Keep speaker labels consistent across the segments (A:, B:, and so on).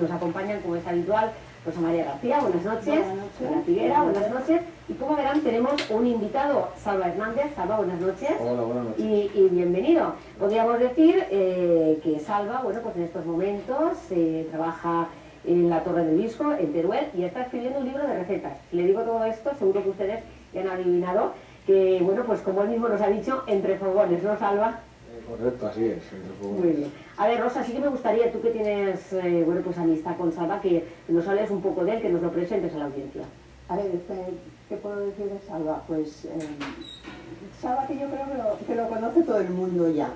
A: nos acompañan, como es habitual, Rosa María García, buenas noches.
B: Buenas noches.
A: Ana Figuera, buenas noches. Y como verán, tenemos un invitado, Salva Hernández. Salva, buenas noches.
C: Hola, buenas noches.
A: Y bienvenido. Podríamos decir que Salva, bueno, pues en estos momentos trabaja en la Torre del Visco, en Teruel, y está escribiendo un libro de recetas. Si le digo todo esto, seguro que ustedes ya han adivinado que, bueno, pues como él mismo nos ha dicho, entre fogones, ¿no, Salva?
C: Correcto, así es.
A: Muy bien. A ver, Rosa, sí que me gustaría, tú que tienes, bueno, pues amistad con Salva, que nos hables un poco de él, que nos lo presentes a la audiencia.
B: A ver, ¿qué puedo decir de Salva? Pues Salva, que yo creo que lo conoce todo el mundo ya.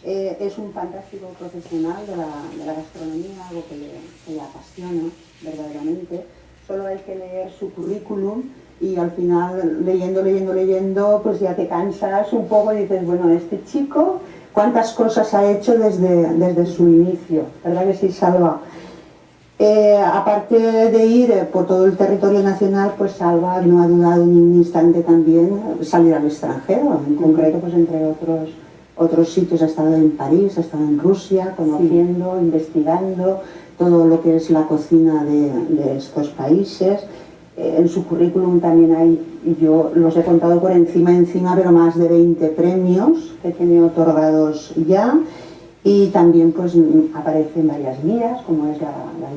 B: Es un fantástico profesional de la gastronomía, algo que le apasiona verdaderamente. Solo hay que leer su currículum y al final, leyendo, pues ya te cansas un poco y dices, bueno, este chico, cuántas cosas ha hecho desde su inicio, ¿verdad que sí, Salva? Aparte de ir por todo el territorio nacional, pues Salva no ha dudado ni un instante también salir al extranjero, en concreto, pues entre otros sitios. Ha estado en París, ha estado en Rusia, conociendo, sí, investigando todo lo que es la cocina de estos países. En su currículum también hay, yo los he contado por encima, pero más de 20 premios que tiene otorgados ya. Y también pues aparecen varias guías, como es la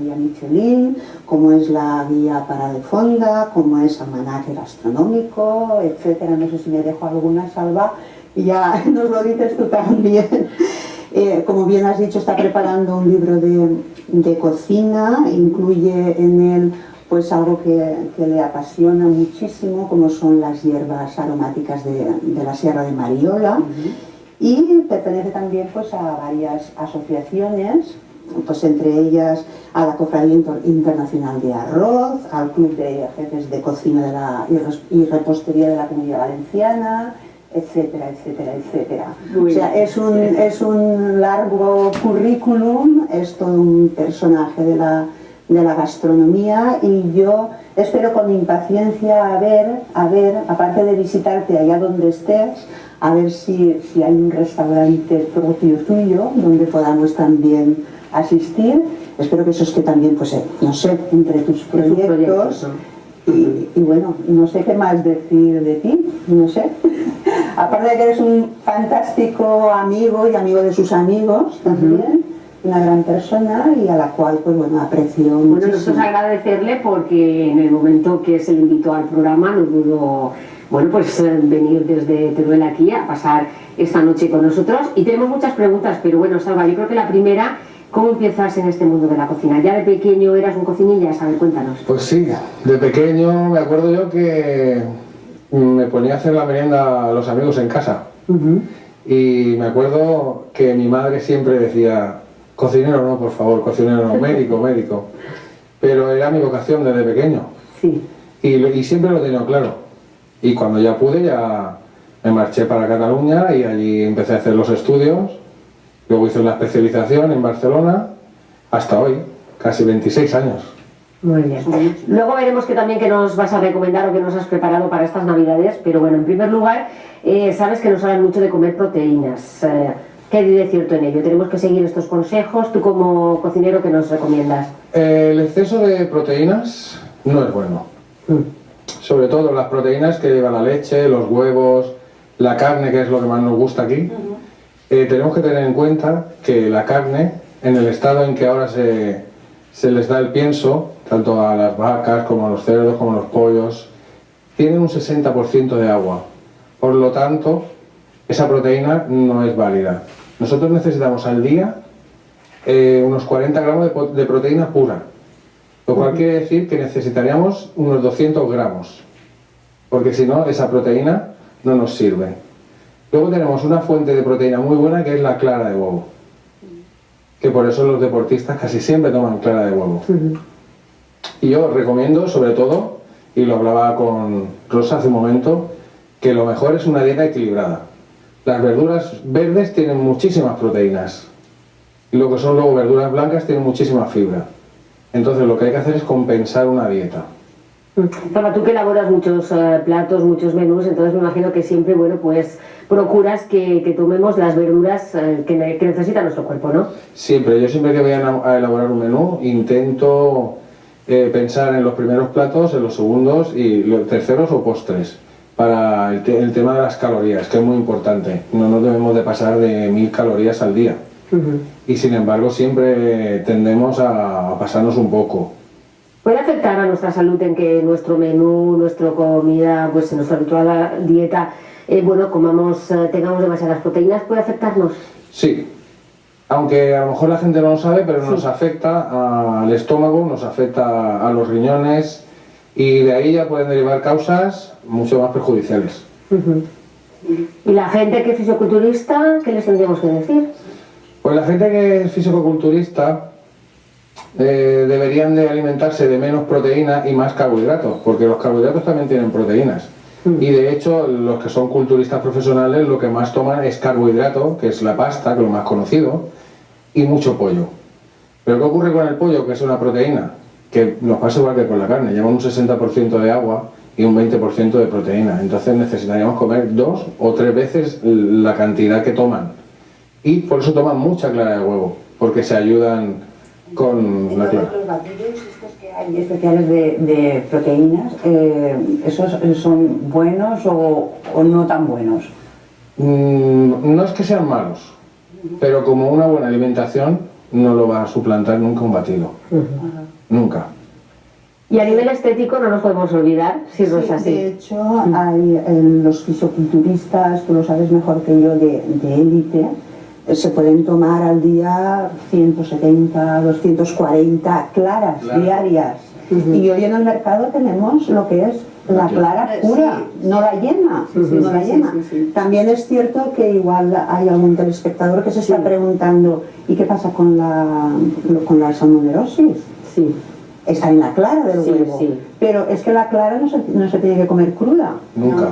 B: guía Michelin, como es la guía para de Fonda, como es Almanaque Gastronómico, etcétera. No sé si me dejo alguna, Salva, y ya nos lo dices tú también. Como bien has dicho, está preparando un libro de cocina, incluye en él pues algo que le apasiona muchísimo, como son las hierbas aromáticas de la Sierra de Mariola. Y pertenece también pues a varias asociaciones, pues entre ellas a la Cofradía Internacional de Arroz, al Club de Jefes de Cocina y Repostería de la Comunidad Valenciana, etcétera, etcétera, etcétera. O sea, es un largo currículum, es todo un personaje de la gastronomía, y yo espero con impaciencia a ver, aparte de visitarte allá donde estés, a ver si hay un restaurante propio tuyo donde podamos también asistir. Espero que eso esté también, pues, no sé, entre tus proyectos. Y bueno, no sé qué más decir de ti, no sé. Aparte de que eres un fantástico amigo y amigo de sus amigos también. Una gran persona y a la cual, pues bueno, aprecio muchísimo.
A: Bueno, nosotros agradecerle porque en el momento que se le invitó al programa no pudo, bueno, pues venir desde Teruel aquí a pasar esta noche con nosotros, y tenemos muchas preguntas, pero bueno, Salva, yo creo que la primera, ¿cómo empiezas en este mundo de la cocina? ¿Ya de pequeño eras un cocinilla? A ver, cuéntanos.
C: Pues sí, de pequeño me acuerdo yo que me ponía a hacer la merienda a los amigos en casa. Y me acuerdo que mi madre siempre decía: cocinero no, por favor, cocinero no, médico. Pero era mi vocación desde pequeño.
A: Sí.
C: Y siempre lo he tenido claro. Y cuando ya pude, ya me marché para Cataluña y allí empecé a hacer los estudios. Luego hice una especialización en Barcelona, hasta hoy, casi 26 años.
A: Muy bien. Luego veremos que también que nos vas a recomendar o que nos has preparado para estas navidades, pero bueno, en primer lugar, sabes que nos hablan mucho de comer proteínas. ¿Qué hay de cierto en ello? ¿Tenemos que seguir estos consejos? ¿Tú como cocinero qué nos recomiendas?
C: El exceso de proteínas no es bueno. Sobre todo las proteínas que lleva la leche, los huevos, la carne, que es lo que más nos gusta aquí. Tenemos que tener en cuenta que la carne, en el estado en que ahora se les da el pienso, tanto a las vacas como a los cerdos como a los pollos, tienen un 60% de agua. Por lo tanto, esa proteína no es válida. Nosotros necesitamos al día unos 40 gramos de proteína pura, lo cual quiere decir que necesitaríamos unos 200 gramos, porque si no, esa proteína no nos sirve. Luego tenemos una fuente de proteína muy buena, que es la clara de huevo, que por eso los deportistas casi siempre toman clara de huevo. Y yo recomiendo, sobre todo, y lo hablaba con Rosa hace un momento, que lo mejor es una dieta equilibrada. Las verduras verdes tienen muchísimas proteínas, y lo que son luego verduras blancas tienen muchísima fibra. Entonces lo que hay que hacer es compensar una dieta.
A: Salva, tú que elaboras muchos platos, muchos menús, entonces me imagino que siempre, bueno, pues procuras que tomemos las verduras que necesita nuestro cuerpo, ¿no?
C: Siempre, yo siempre que voy a elaborar un menú intento pensar en los primeros platos, en los segundos y los terceros o postres, para el tema de las calorías, que es muy importante. No nos debemos de pasar de 1000 calorías al día. Y sin embargo siempre tendemos a pasarnos un poco.
A: ¿Puede afectar a nuestra salud en que nuestro menú, nuestra comida, pues en nuestra habitual dieta, bueno, tengamos demasiadas proteínas? ¿Puede afectarnos?
C: Sí, aunque a lo mejor la gente no lo sabe, pero nos afecta al estómago, nos afecta a los riñones y de ahí ya pueden derivar causas mucho más perjudiciales.
A: ¿Y la gente que es fisioculturista, qué les tendríamos que decir?
C: Pues la gente que es fisicoculturista deberían de alimentarse de menos proteína y más carbohidratos, porque los carbohidratos también tienen proteínas. Y de hecho, los que son culturistas profesionales lo que más toman es carbohidrato, que es la pasta, que es lo más conocido, y mucho pollo. Pero ¿qué ocurre con el pollo, que es una proteína? Que nos pasa igual que con la carne, lleva un 60% de agua y un 20% de proteína. Entonces necesitaríamos comer 2 o 3 veces la cantidad que toman. Y por eso toman mucha clara de huevo, porque se ayudan con la clara.
B: Los batidos estos que hay especiales de proteínas, ¿esos son buenos o no tan buenos?
C: No es que sean malos, pero como una buena alimentación no lo va a suplantar nunca un batido. Nunca.
A: Y a nivel estético no nos podemos olvidar, si no es así.
B: De hecho, hay los fisioculturistas, tú lo sabes mejor que yo, de élite, se pueden tomar al día 170, 240 claras diarias. Y hoy en el mercado tenemos lo que es la clara pura, no la yema. También es cierto que igual hay algún telespectador que se está preguntando ¿y qué pasa con la salmonelosis?
A: Sí.
B: Está en la clara del huevo, pero es que la clara no se tiene que comer cruda.
C: Nunca.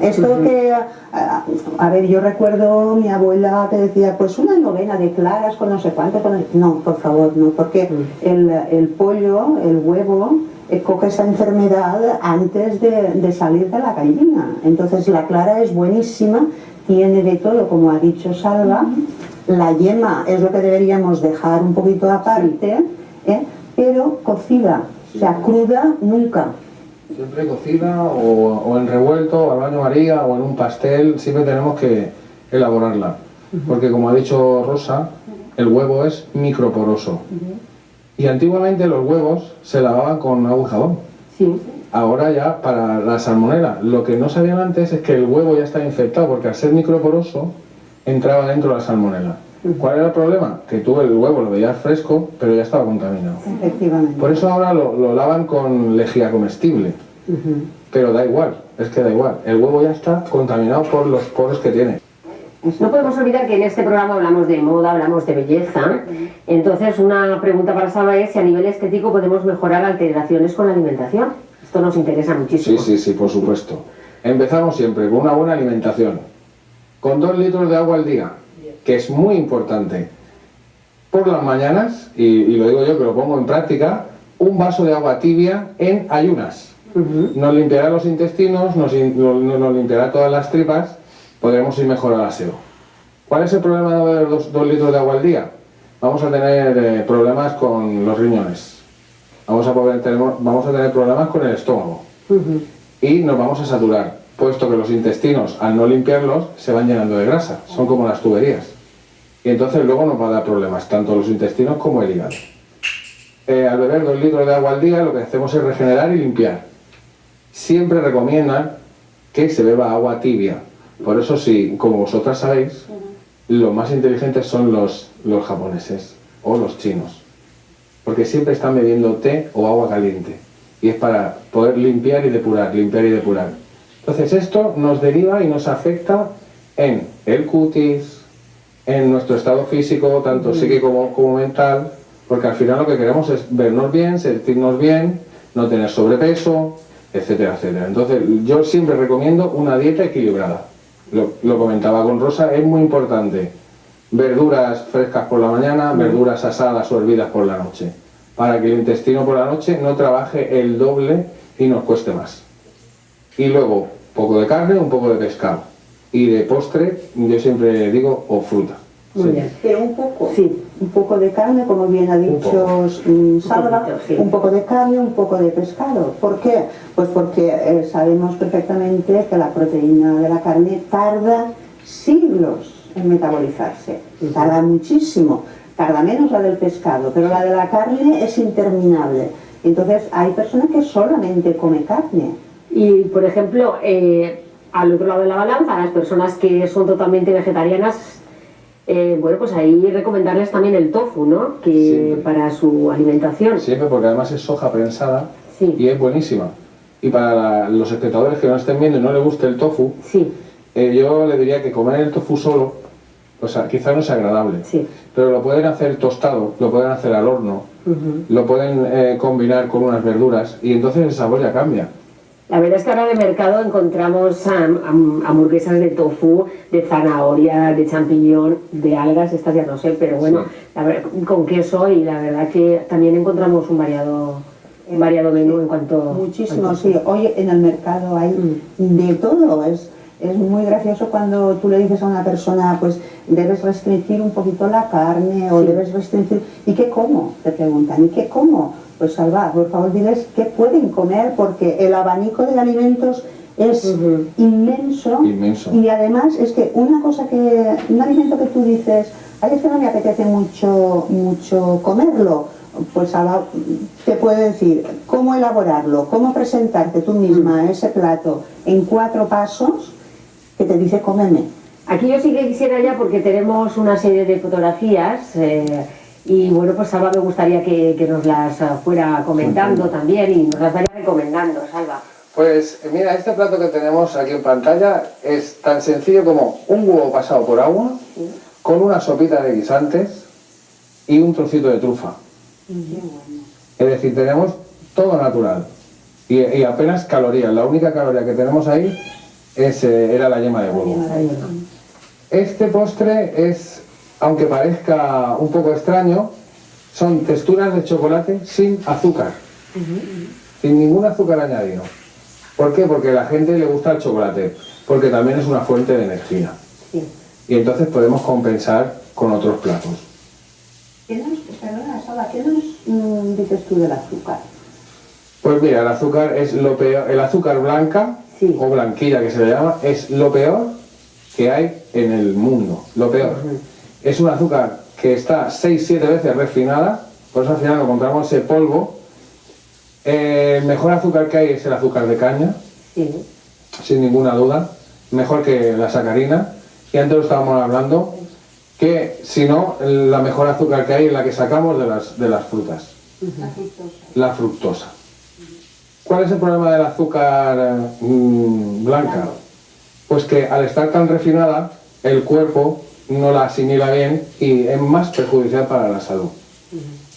B: Esto que, a ver, yo recuerdo mi abuela que decía, pues una novena de claras con no sé cuánto, no, por favor, no, porque el pollo, el huevo, coge esa enfermedad antes de salir de la gallina. Entonces la clara es buenísima, tiene de todo, como ha dicho Salva. La yema es lo que deberíamos dejar un poquito aparte, pero cocida, o sea, cruda nunca.
C: Siempre cocida o en revuelto, o al baño María, o en un pastel, siempre tenemos que elaborarla. Porque como ha dicho Rosa, el huevo es microporoso. Y antiguamente los huevos se lavaban con agua y jabón. Ahora ya para la salmonela. Lo que no sabían antes es que el huevo ya está infectado, porque al ser microporoso entraba dentro la salmonela. ¿Cuál era el problema? Que tú el huevo lo veías fresco, pero ya estaba contaminado.
B: Efectivamente.
C: Por eso ahora lo lavan con lejía comestible. Pero da igual, es que da igual. El huevo ya está contaminado por los poros que tiene.
A: No podemos olvidar que en este programa hablamos de moda, hablamos de belleza. Entonces, una pregunta para Salva es si a nivel estético podemos mejorar alteraciones con la alimentación. Esto nos interesa muchísimo.
C: Sí, por supuesto. Empezamos siempre con una buena alimentación. Con 2 litros de agua al día, que es muy importante. Por las mañanas, y lo digo yo que lo pongo en práctica, un vaso de agua tibia en ayunas. Nos limpiará los intestinos, nos limpiará todas las tripas, podremos ir mejor al aseo. ¿Cuál es el problema de beber 2 litros de agua al día? Vamos a tener problemas con los riñones, vamos a tener problemas con el estómago y nos vamos a saturar, puesto que los intestinos, al no limpiarlos, se van llenando de grasa, son como las tuberías. Y entonces luego nos va a dar problemas, tanto los intestinos como el hígado. Al beber 2 litros de agua al día, lo que hacemos es regenerar y limpiar. Siempre recomiendan que se beba agua tibia. Por eso, sí, como vosotras sabéis, los más inteligentes son los japoneses o los chinos. Porque siempre están bebiendo té o agua caliente. Y es para poder limpiar y depurar. Entonces esto nos deriva y nos afecta en el cutis, en nuestro estado físico, tanto psíquico como mental, porque al final lo que queremos es vernos bien, sentirnos bien, no tener sobrepeso, etcétera, etcétera. Entonces yo siempre recomiendo una dieta equilibrada. Lo comentaba con Rosa, es muy importante. Verduras frescas por la mañana, verduras asadas o hervidas por la noche. para que el intestino por la noche no trabaje el doble y nos cueste más. Y luego, un poco de carne, un poco de pescado. Y de postre, yo siempre digo, o fruta.
A: Muy
C: Sí.
A: bien.
B: Pero un poco,
A: Sí.
B: un poco de carne, como bien ha dicho Salva,
A: poquito, sí.
B: un poco de carne, un poco de pescado. ¿Por qué? Pues porque sabemos perfectamente que la proteína de la carne tarda siglos en metabolizarse, tarda muchísimo, tarda menos la del pescado, pero la de la carne es interminable. Entonces hay personas que solamente comen carne.
A: Y, por ejemplo, al otro lado de la balanza, las personas que son totalmente vegetarianas, bueno, pues ahí recomendarles también el tofu, ¿no? Que
C: Siempre.
A: para su alimentación.
C: Siempre, porque además es soja prensada
A: Sí.
C: y es buenísima. Y para los espectadores que no estén viendo y no les guste el tofu,
A: Sí,
C: yo le diría que comer el tofu solo, o sea, quizás no es agradable,
A: sí.
C: pero lo pueden hacer tostado, lo pueden hacer al horno, lo pueden combinar con unas verduras y entonces el sabor ya cambia.
A: La verdad es que ahora de mercado encontramos hamburguesas de tofu, de zanahoria, de champiñón, de algas, estas ya no sé, pero bueno,
C: Sí.
A: con queso, y la verdad que también encontramos un variado menú en cuanto...
B: Muchísimo,
A: al
B: sí.
A: tofu.
B: Hoy en el mercado hay de todo. Es muy gracioso cuando tú le dices a una persona, pues debes restringir un poquito la carne o
A: Sí.
B: debes restringir... ¿Y qué como? Te preguntan. ¿Y qué como? Pues Salva, por favor, diles qué pueden comer, porque el abanico de alimentos es inmenso.
C: Inmenso.
B: Y además es que un alimento que tú dices, ay, es que no me apetece mucho comerlo, pues Salva te puede decir cómo elaborarlo, cómo presentarte tú misma ese plato en 4 pasos que te dice cómeme.
A: Aquí yo sí que quisiera ya, porque tenemos una serie de fotografías, y bueno, pues Salva, me gustaría que nos las fuera comentando también y nos las vaya recomendando, Salva.
C: Pues mira, este plato que tenemos aquí en pantalla es tan sencillo como un huevo pasado por agua, con una sopita de guisantes y un trocito de trufa. Es decir, tenemos todo natural y apenas calorías. La única caloría que tenemos ahí era la yema de huevo. Este postre es, aunque parezca un poco extraño, son texturas de chocolate sin azúcar, sin ningún azúcar añadido. ¿Por qué? Porque a la gente le gusta el chocolate, porque también es una fuente de energía.
A: Sí.
C: Y entonces podemos compensar con otros platos.
B: Perdona, Salva, ¿qué nos dices tú del azúcar?
C: Pues mira, el azúcar es lo peor, el azúcar blanca,
A: Sí.
C: o blanquilla que se le llama, es lo peor que hay en el mundo, lo peor. Es un azúcar que está 6-7 veces refinada, por eso al final encontramos ese polvo. El mejor azúcar que hay es el azúcar de caña,
A: Sí.
C: sin ninguna duda, mejor que la sacarina. Y antes lo estábamos hablando, que si no, la mejor azúcar que hay es la que sacamos de las frutas,
B: La fructosa.
C: la fructosa. ¿Cuál es el problema del azúcar blanca? Pues que al estar tan refinada, el cuerpo no la asimila bien y es más perjudicial para la salud.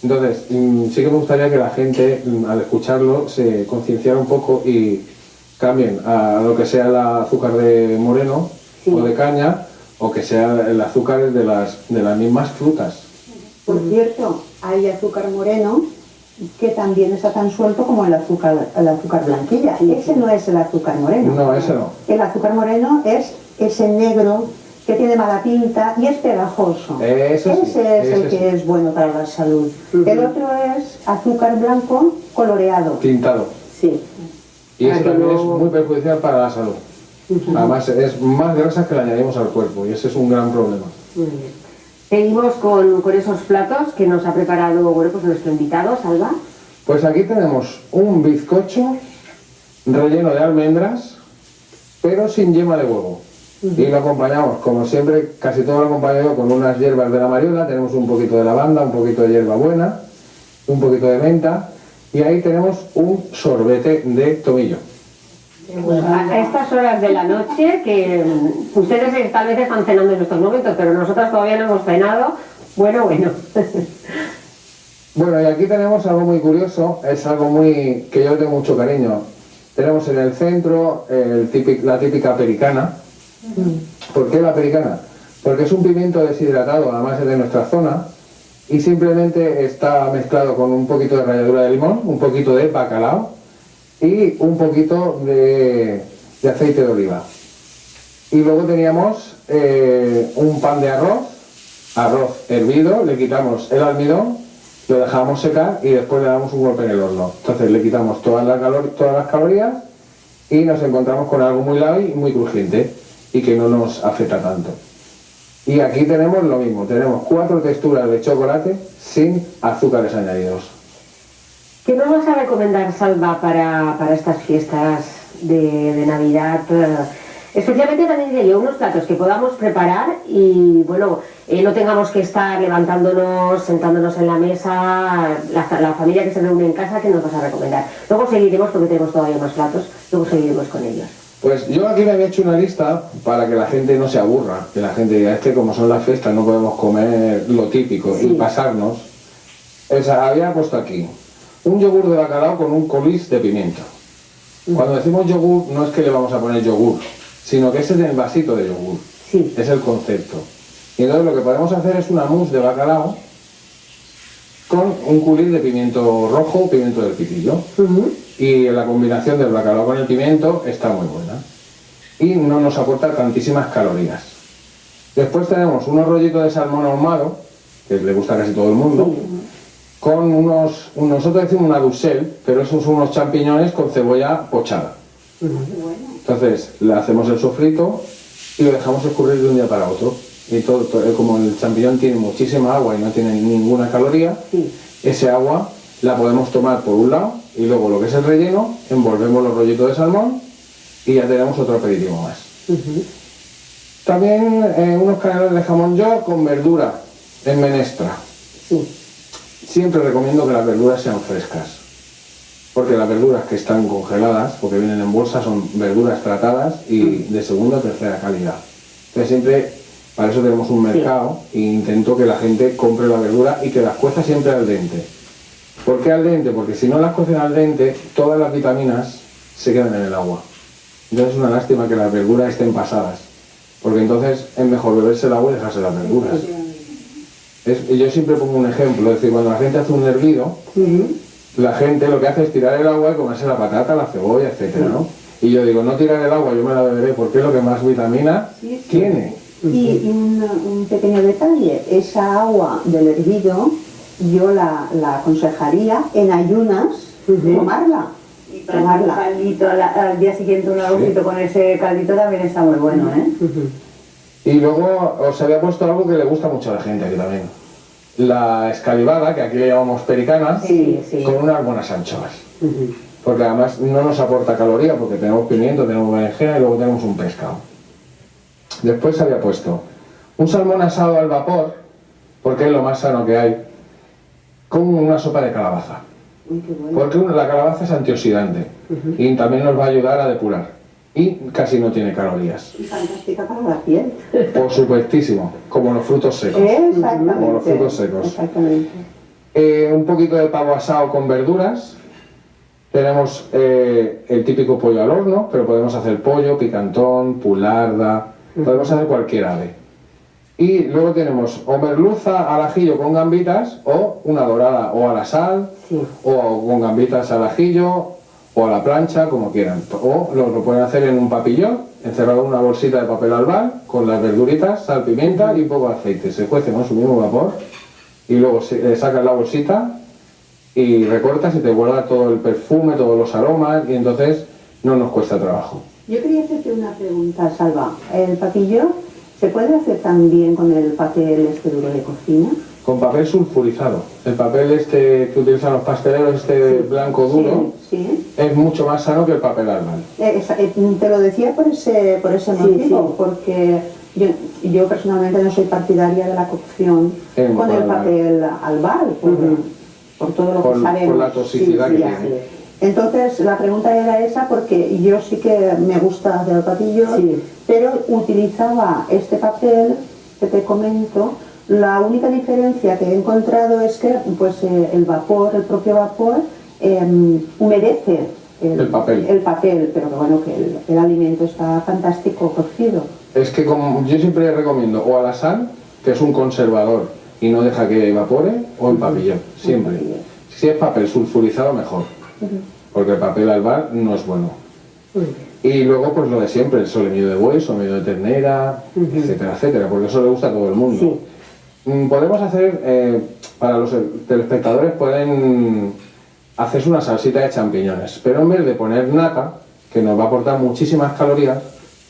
C: Entonces, sí que me gustaría que la gente, al escucharlo, se concienciara un poco y cambien a lo que sea el azúcar de moreno o de caña, o que sea el azúcar de las mismas frutas.
B: Por cierto, hay azúcar moreno que también está tan suelto como el azúcar blanquilla. Ese no es el azúcar moreno.
C: No, ese no.
B: El azúcar moreno es ese negro que tiene mala pinta y es pegajoso.
C: Ese sí,
B: ese es el
C: ese
B: que
C: sí.
B: es bueno para la salud. El otro es azúcar blanco coloreado.
C: Tintado.
A: Sí.
C: Y
A: Para
C: eso
A: que
C: también
A: no-
C: es muy perjudicial para la salud. Además, es más grasa que le añadimos al cuerpo y ese es un gran problema.
A: Muy bien. Seguimos con esos platos que nos ha preparado, bueno, pues nuestro invitado, Salva.
C: Pues aquí tenemos un bizcocho relleno de almendras, pero sin yema de huevo. Y lo acompañamos, como siempre, casi todo lo acompaño yo con unas hierbas de la mariola. Tenemos un poquito de lavanda, un poquito de hierbabuena, un poquito de menta, y ahí tenemos un sorbete de tomillo.
A: A estas horas de la noche, que ustedes tal vez están cenando en estos momentos, pero nosotras todavía no hemos cenado. Bueno.
C: Bueno, y aquí tenemos algo muy curioso, es algo muy que yo tengo mucho cariño. Tenemos en el centro la típica pericana. ¿Por qué la pericana? Porque es un pimiento deshidratado, además es de nuestra zona, y simplemente está mezclado con un poquito de ralladura de limón, un poquito de bacalao y un poquito de aceite de oliva. Y luego teníamos un pan de arroz hervido, le quitamos el almidón, lo dejamos secar y después le damos un golpe en el horno. Entonces le quitamos todas las calorías y nos encontramos con algo muy light y muy crujiente y que no nos afecta tanto. Y aquí tenemos lo mismo, tenemos 4 texturas de chocolate sin azúcares añadidos.
A: ¿Qué nos vas a recomendar, Salva, para estas fiestas de Navidad? Especialmente también diría yo, unos platos que podamos preparar y bueno, no tengamos que estar levantándonos, sentándonos en la mesa, la familia que se reúne en casa. ¿Qué nos vas a recomendar? Luego seguiremos, porque tenemos todavía más platos, luego seguiremos con ellos.
C: Pues yo aquí me había hecho una lista para que la gente no se aburra, que la gente diga, es que como son las fiestas no podemos comer lo típico y pasarnos. Había puesto aquí un yogur de bacalao con un colis de pimiento. Cuando decimos yogur no es que le vamos a poner yogur, sino que ese es el vasito de yogur, es el concepto. Y entonces lo que podemos hacer es una mousse de bacalao con un coulis de pimiento rojo o pimiento del pitillo. Y la combinación del bacalao con el pimiento está muy buena y no nos aporta tantísimas calorías. Después tenemos unos rollitos de salmón ahumado, que le gusta a casi todo el mundo, con nosotros decimos una dussel, pero esos son unos champiñones con cebolla pochada. Entonces le hacemos el sofrito y lo dejamos escurrir de un día para otro. Y como el champiñón tiene muchísima agua y no tiene ninguna caloría, ese agua la podemos tomar por un lado y luego lo que es el relleno, envolvemos los rollitos de salmón y ya tenemos otro aperitivo más. También unos canelones de jamón york con verdura en menestra. Siempre recomiendo que las verduras sean frescas, porque las verduras que están congeladas, porque vienen en bolsa, son verduras tratadas y de segunda o tercera calidad. Entonces siempre, para eso tenemos un mercado e intento que la gente compre la verdura y que las cueza siempre al dente. ¿Por qué al dente? Porque si no las cuecen al dente, todas las vitaminas se quedan en el agua. Entonces es una lástima que las verduras estén pasadas, porque entonces es mejor beberse el agua y dejarse las verduras. Yo siempre pongo un ejemplo, es decir, cuando la gente hace un hervido, la gente lo que hace es tirar el agua y comerse la patata, la cebolla, etcétera, ¿no? Y yo digo, no tirar el agua, yo me la beberé, porque es lo que más vitamina tiene.
B: Y un pequeño detalle, esa agua del hervido yo la aconsejaría en ayunas tomarla.
D: Y para un caldito al día siguiente, un arrocito con ese caldito también está muy bueno, ¿eh?
C: Y luego os había puesto algo que le gusta mucho a la gente aquí también. La escalivada, que aquí le llamamos pericana, con unas buenas anchoas. Porque además no nos aporta caloría, porque tenemos pimiento, tenemos berenjena y luego tenemos un pescado. Después había puesto un salmón asado al vapor, porque es lo más sano que hay, con una sopa de calabaza. Porque la calabaza es antioxidante y también nos va a ayudar a depurar. Y casi no tiene calorías.
B: Y fantástica para la piel.
C: Por supuestísimo, como los frutos secos.
B: Exactamente.
C: Como los frutos secos.
B: Exactamente.
C: Un poquito de pavo asado con verduras. Tenemos el típico pollo al horno, pero podemos hacer pollo, picantón, pularda, podemos hacer cualquier ave. Y luego tenemos o merluza al ajillo con gambitas, o una dorada o a la sal, o con gambitas al ajillo, o a la plancha, como quieran. O lo pueden hacer en un papillón, encerrado en una bolsita de papel albal, con las verduritas, sal, pimienta y un poco de aceite. Se cuece con su mismo vapor, y luego sacas la bolsita y recortas y te guarda todo el perfume, todos los aromas, y entonces no nos cuesta trabajo.
B: Yo quería hacerte una pregunta, Salva. ¿El papillón se puede hacer también con el papel duro de cocina?
C: Con papel sulfurizado. El papel que utilizan los pasteleros, blanco duro, es mucho más sano que el papel albal.
B: Te lo decía por ese motivo, porque yo personalmente no soy partidaria de la cocción con el papel albal, por todo lo que sabemos.
C: Por la toxicidad que tiene.
B: Entonces la pregunta era esa, porque yo sí que me gusta hacer el papillón, pero utilizaba este papel que te comento. La única diferencia que he encontrado es que pues, el propio vapor, humedece el papel, pero bueno, que el alimento está fantástico cocido.
C: Es que yo siempre recomiendo o a la sal, que es un conservador y no deja que evapore, o en papillón, siempre. Si es papel sulfurizado, mejor, porque el papel albar no es bueno. Y luego pues lo de siempre, el solomillo de buey, solomillo de ternera, etcétera, etcétera, porque eso le gusta a todo el mundo.
A: Sí.
C: Podemos hacer, para los telespectadores pueden hacerse una salsita de champiñones, pero en vez de poner nata, que nos va a aportar muchísimas calorías,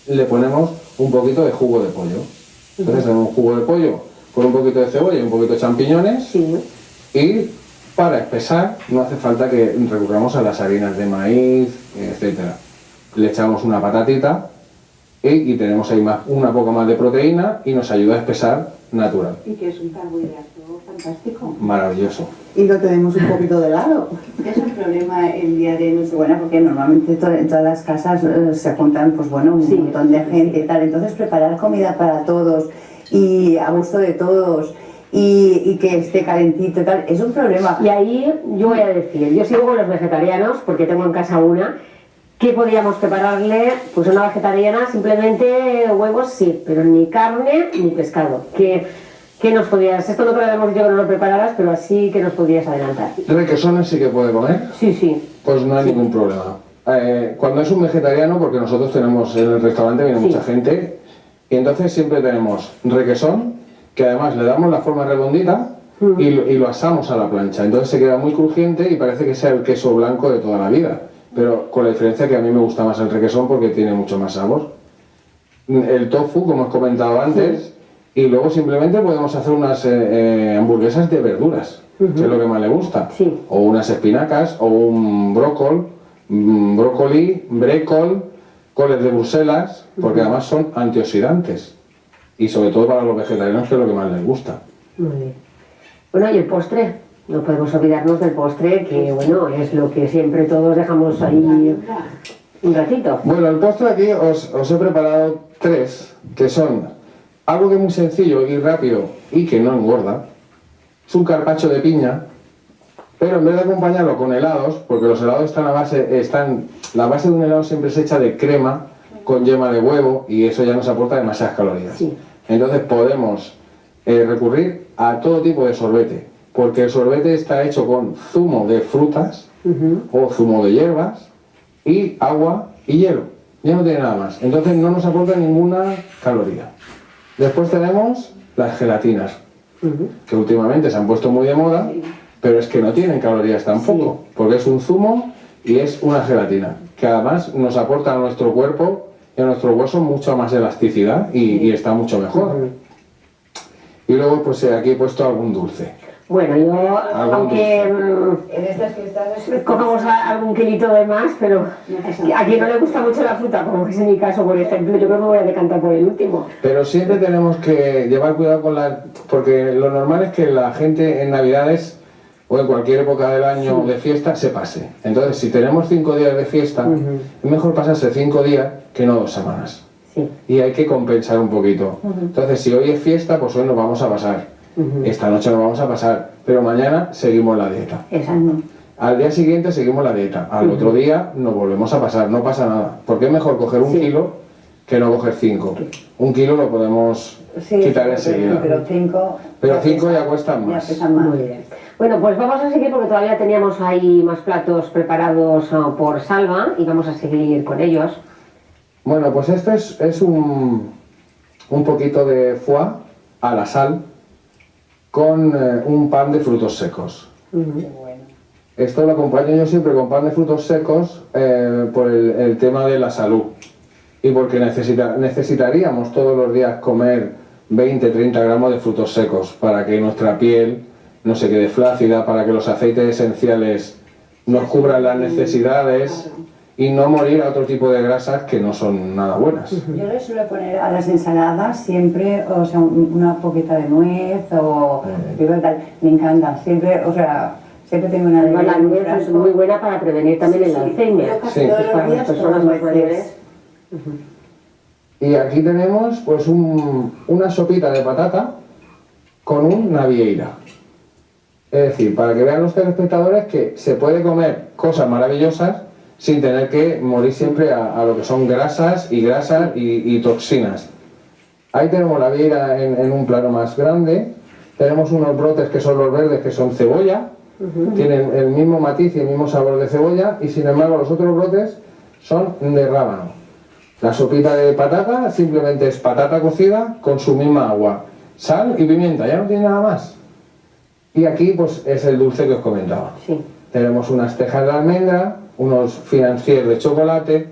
C: le ponemos un poquito de jugo de pollo. Entonces tenemos un jugo de pollo con un poquito de cebolla y un poquito de champiñones.
A: Sí.
C: Y para espesar no hace falta que recurramos a las harinas de maíz, etcétera. Le echamos una patatita y tenemos ahí una poco más de proteína y nos ayuda a espesar natural.
B: Y que es un carbohidrato fantástico.
C: Maravilloso.
B: Y lo tenemos un poquito de lado.
D: Es un problema el día de Nochebuena porque normalmente en todas las casas se juntan pues bueno un montón de gente y tal, entonces preparar comida para todos y a gusto de todos y que esté calentito y tal es un problema.
A: Y ahí yo voy a decir, yo sigo con los vegetarianos porque tengo en casa una. ¿Qué podíamos prepararle? Pues una vegetariana, simplemente huevos sí, pero ni carne ni pescado. ¿Qué nos podías? Esto no te lo habíamos dicho que no lo prepararas, pero así que nos podías adelantar.
C: ¿Requesones sí que puede comer?
A: Sí, sí.
C: Pues no hay ningún problema. Cuando es un vegetariano, porque nosotros tenemos en el restaurante, viene mucha gente, y entonces siempre tenemos requesón, que además le damos la forma redondita y lo asamos a la plancha. Entonces se queda muy crujiente y parece que sea el queso blanco de toda la vida. Pero con la diferencia que a mí me gusta más el requesón porque tiene mucho más sabor. El tofu, como os comentado antes, y luego simplemente podemos hacer unas hamburguesas de verduras, que es lo que más le gusta.
A: Sí.
C: O unas espinacas, o un brócoli, brécol, coles de Bruselas, porque además son antioxidantes. Y sobre todo para los vegetarianos, que es lo que más les gusta.
A: Muy bien. Bueno, y el postre. No podemos olvidarnos del postre, que bueno, es lo que siempre todos dejamos ahí un ratito.
C: Bueno, el postre aquí os he preparado 3, que son algo que es muy sencillo y rápido y que no engorda. Es un carpaccio de piña, pero en vez de acompañarlo con helados, porque los helados la base de un helado siempre se echa de crema con yema de huevo y eso ya nos aporta demasiadas calorías.
A: Sí.
C: Entonces podemos recurrir a todo tipo de sorbete, porque el sorbete está hecho con zumo de frutas o zumo de hierbas y agua y hielo. Ya no tiene nada más. Entonces no nos aporta ninguna caloría. Después tenemos las gelatinas, que últimamente se han puesto muy de moda, pero es que no tienen calorías tampoco, porque es un zumo y es una gelatina, que además nos aporta a nuestro cuerpo y a nuestro hueso mucha más elasticidad y está mucho mejor. Y luego pues aquí he puesto algún dulce.
A: Bueno, yo, aunque
D: En estas fiestas
A: cogemos algún kilito de más, pero a quien no le gusta mucho la fruta, como es en mi caso, por ejemplo, yo creo que me voy a decantar por el último.
C: Pero siempre tenemos que llevar cuidado con porque lo normal es que la gente en Navidades o en cualquier época del año de fiesta se pase. Entonces, si tenemos 5 días de fiesta, es mejor pasarse 5 días que no 2 semanas.
A: Sí.
C: Y hay que compensar un poquito. Entonces, si hoy es fiesta, pues hoy nos vamos a pasar. Esta noche nos vamos a pasar, pero mañana seguimos la dieta.
A: Exacto.
C: Al día siguiente seguimos la dieta, al otro día nos volvemos a pasar, no pasa nada. Porque es mejor coger 1 kilo que no coger 5. 1 kilo lo podemos quitar enseguida.
D: Pero
C: 5 ya cuestan más.
D: Ya pesan más.
A: Muy bien. Bueno, pues vamos a seguir porque todavía teníamos ahí más platos preparados por Salva y vamos a seguir con ellos.
C: Bueno, pues esto es un poquito de foie a la sal con un pan de frutos secos. Esto lo acompaño yo siempre con pan de frutos secos por el tema de la salud y porque necesitaríamos todos los días comer 20-30 gramos de frutos secos para que nuestra piel no se quede flácida, para que los aceites esenciales nos cubran las necesidades y no morir a otro tipo de grasas que no son nada buenas.
D: Yo le suelo poner a las ensaladas siempre, o sea, una poquita de nuez o tal. Me encanta, siempre, o sea, siempre tengo una de
A: La nuez es muy buena para prevenir también el Alzheimer.
D: Yo casi
C: Sí.
D: todos los
A: Para las
D: días
A: personas
D: como
A: más mayores.
C: Y aquí tenemos pues una sopita de patata con un navieira. Es decir, para que vean los telespectadores que se puede comer cosas maravillosas sin tener que morir siempre a lo que son grasas y toxinas. Ahí tenemos la vieira en un plano más grande Tenemos unos brotes que son los verdes, que son cebolla, tienen el mismo matiz y el mismo sabor de cebolla, y sin embargo los otros brotes son de rábano. La sopita de patata simplemente es patata cocida con su misma agua, sal y pimienta, ya no tiene nada más. Y aquí pues es el dulce que os comentaba.
A: Sí.
C: Tenemos unas tejas de almendra, unos financiers de chocolate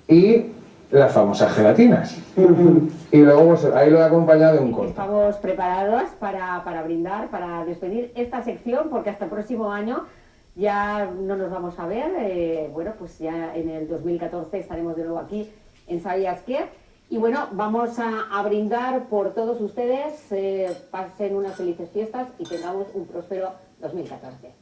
C: y las famosas gelatinas. Y luego pues, ahí lo he acompañado de un corto.
A: Estamos preparados para brindar, para despedir esta sección, porque hasta el próximo año ya no nos vamos a ver. Bueno, pues ya en el 2014 estaremos de nuevo aquí en ¿Sabías qué? Y bueno, vamos a brindar por todos ustedes, pasen unas felices fiestas y tengamos un próspero 2014.